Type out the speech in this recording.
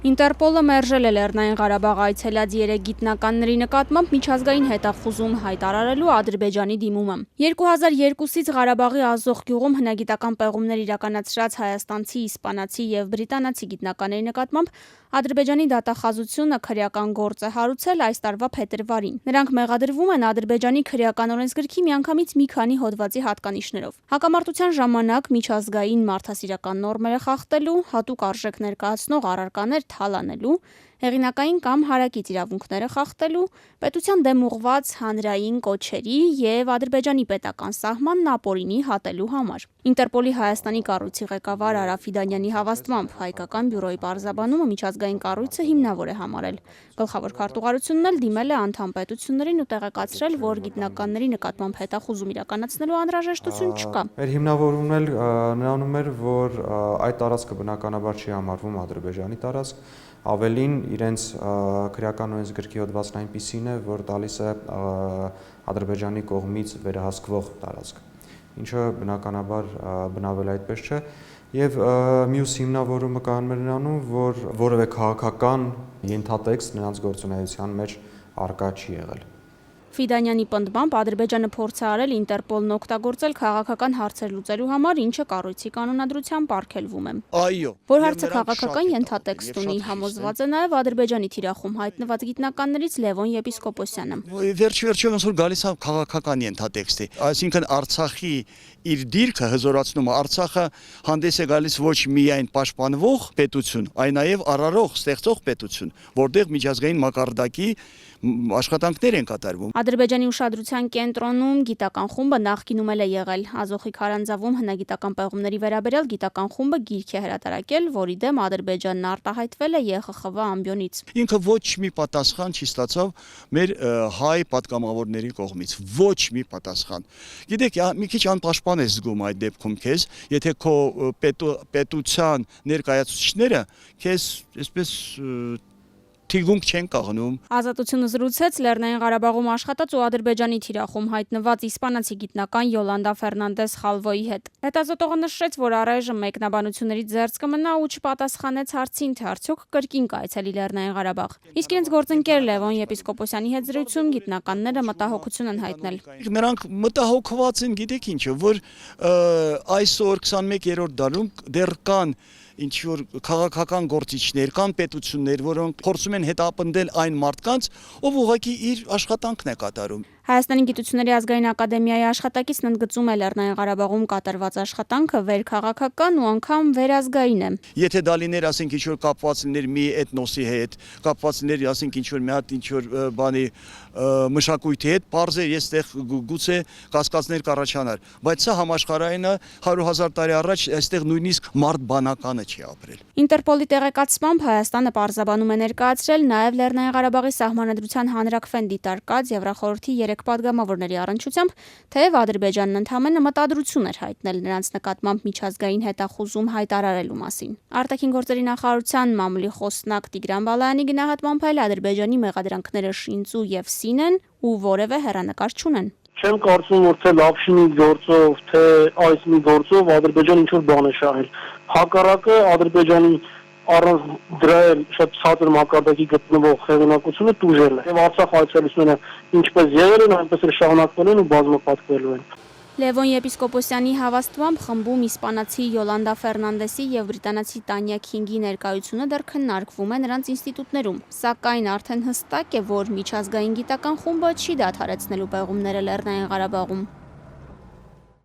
Ինտերպոլը մերժել է Լեռնային Ղարաբաղ այցելած 3 գիտնականների նկատմամբ միջազգային հետախուզում հայտարարելու Ադրբեջանի դիմումը։ 2002-ից Ղարաբաղի Ազոխ գյուղում հնագիտական պեղումներ իրականացրած հայաստանցի, իսպանացի և բրիտանացի գիտնականների նկատմամբ Ադրբեջանի դատախազությունը քրեական գործ է հարուցել այս տարվա փետրվարին։ Նրանք մեղադրվում են Ադրբեջանի քրեական օրենսգրքի միանգամից մի քանի հոդվածի հատկանիշներով։ Հակամարտության ժամանակ միջազգային մարդասիրական նորմերը խախտելու, հատուկ արժեք ներկայացնող առարկաներ թալանելու, հեղինակային կամ հարակից իրավունքները խախտելու, պետության դեմ ուղղված հանրային կոչերի և Ադրբեջանի պետական սահմանն ապօրինի հատելու համար։ Ինտերպոլի Հայաստանի կառույցի ղեկավար Արա Ֆիդանյանի հավաստմամբ հայկական բյուրոյի պարզաբանումը միջազգային կառույցը հիմնավոր է համարել։ Գլխավոր քարտուղարությունն էլ դիմել է անդամ պետություններին ու տեղեկացրել, որ գիտնականների նկատմամբ հետախուզում իրականացնելու անհրաժեշտություն չկա։ Մեր հիմնավորումն էլ նրանում էր, որ այդ տարածքը բնականաբար չի համարվում Ադրբեջանի տարածք, ավելին իրենց քրեական օրենսգրքի հոդվածն այնպիսին է, որ տալիս է Ադրբեջանի կողմից վերահսկվող տարածք, ինչը բնականաբար բնավել այդպես չէ, եւ մյուս հիմնավորումը կայանում է նրանում, որ որևէ քաղաքական ենթատեքստ նրանց գործունեության մեջ առկա չի եղել։ Ֆիդանյանի պնդմամբ Ադրբեջանը փորձ է արել Ինտերպոլն օգտագործել քաղաքական հարցեր լուծելու համար, ինչը կառույցի կանոնադրությամբ արգելվում է։ Որ հարցը քաղաքական ենթատեքստ ունի, համոզված է նաև Ադրբեջանի թիրախում հայտնված գիտնականներից Լևոն Եպիսկոպոսյանը։ Վերջ-վերջո ոնց որ գալիս է քաղաքական ենթատեքստի, այսինքն Արցախի իր դիրքը հզորացնում է, Արցախը հանդես է գալիս ոչ միայն պաշտպանվող պետություն, այլ նաև արարող, ստեղծող պետություն, որտեղ միջազգային մակարդակի աշխատանքներ են կատարվում։ Ադրբեջանի ուշադրության կենտրոնում գիտական խումբը նախկինում էլ է եղել։ Ազոխի քարանձավում հնագիտական պեղումների վերաբերյալ գիտական խումբը գիրք է հրատարակել, որի դեմ Ադրբեջանն արտահայտվել է ԵԽԽՎ ամբիոնից։ Ինքը ոչ մի պատասխան չի ստացավ մեր հայ պատգամավորների կողմից, ոչ մի պատասխան։ Գիտեք, մի քիչ անպաշտպան ես զգում այդ դեպքում քեզ, եթե քո պետության ներկայացուցիչները քեզ այսպես թիգունք չեն կաղնում։ Ազատությունը զրուցեց Լեռնային Ղարաբաղում աշխատած ու Ադրբեջանի թիրախում հայտնված իսպանացի գիտնական Յոլանդա Ֆերնանդես Խալվոյի հետ։ Հետազոտողը նշեց, որ առայժմ մեկնաբանություններից զերծ կմնա ու չպատասխանեց հարցին, թե արդյոք կրկին կայցելի Լեռնային Ղարաբաղ։ Իսկ իրենց գործընկեր Լևոն Եպիսկոպոսյանի հետ զրույցում գիտնականները մտահոգություն են հայտնել։ Նրանք մտահոգված են, գիտեք ինչ, որ այսօր 21-րդ դարում դեռ կան ինչ որ քաղաքական գործիչներ, կան պետություններ, որոնք փորձում են հետապնդել այն մարդկանց, ով ուղղակի իր աշխատանքն է կատարում։ Հայաստանի գիտությունների ազգային ակադեմիայի աշխատակիցն ընդգծում է Լեռնային Ղարաբաղում կատարված աշխատանքը վերքաղաքական ու անգամ վերազգային է։ Եթե դա լիներ, ասենք ինչ որ կապված լիներ մի էթնոսի հետ, կապված լիներ, ասենք ինչ որ մի հատ ինչ որ բանի մշակույթի հետ, բարձ է ես այդտեղ գուցե կասկածներ կառաջանար, բայց սա համաշխարհային է, 100,000 տարի առաջ այստեղ նույնիսկ մարդ բանականը չի ապրել։ Ինտերպոլի տեղեկացմամբ Հայաստանը պարզաբանում է ներկայացրել նաև Լեռնային Ղարաբաղի սահմանադրության հանրաքվեն դիտարկած Եվրախորհրդի 3 պատգամավորների առնչությամբ, թեև Ադրբեջանն ընդհանրապես մտադրություն էր հայտնել նրանց նկատմամբ միջազգային հետախուզում հայտարարելու մասին։ Արտաքին գործերի նախարարության մամուլի խոսնակ Տիգրան Բալայանի գնահատմամբ էլ Ադրբեջանի մեղադրանքները շինծու եւ սին են ու որևէ հեռանկար չունեն։ Չեմ կարծում, որ թե լավշինի գործով, թե այս մի գործով Ադրբեջանը ինչ-որ բան է շահել։ Հակառակը Ադրբեջանի առանց դրա էլ շատ ցածր մակարդակի գտնվող հեղինակությունը տուժել է։ Եվ Արցախ այցելությունները ինչպես եղել են, այնպես էլ շարունակվել են ու բազմապատկվելու են։ Լևոն Եպիսկոպոսյանի հավաստմամբ խմբում իսպանացի Յոլանդա Ֆերնանդեսի և բրիտանացի Տանյա Քինգի ներկայությունը դեռ քննարկվում է նրանց ինստիտուտներում, սակայն արդեն հստակ է, որ միջազգային գիտական խումբը չի դադարեցնելու պեղումները Լեռնային Ղարաբաղում։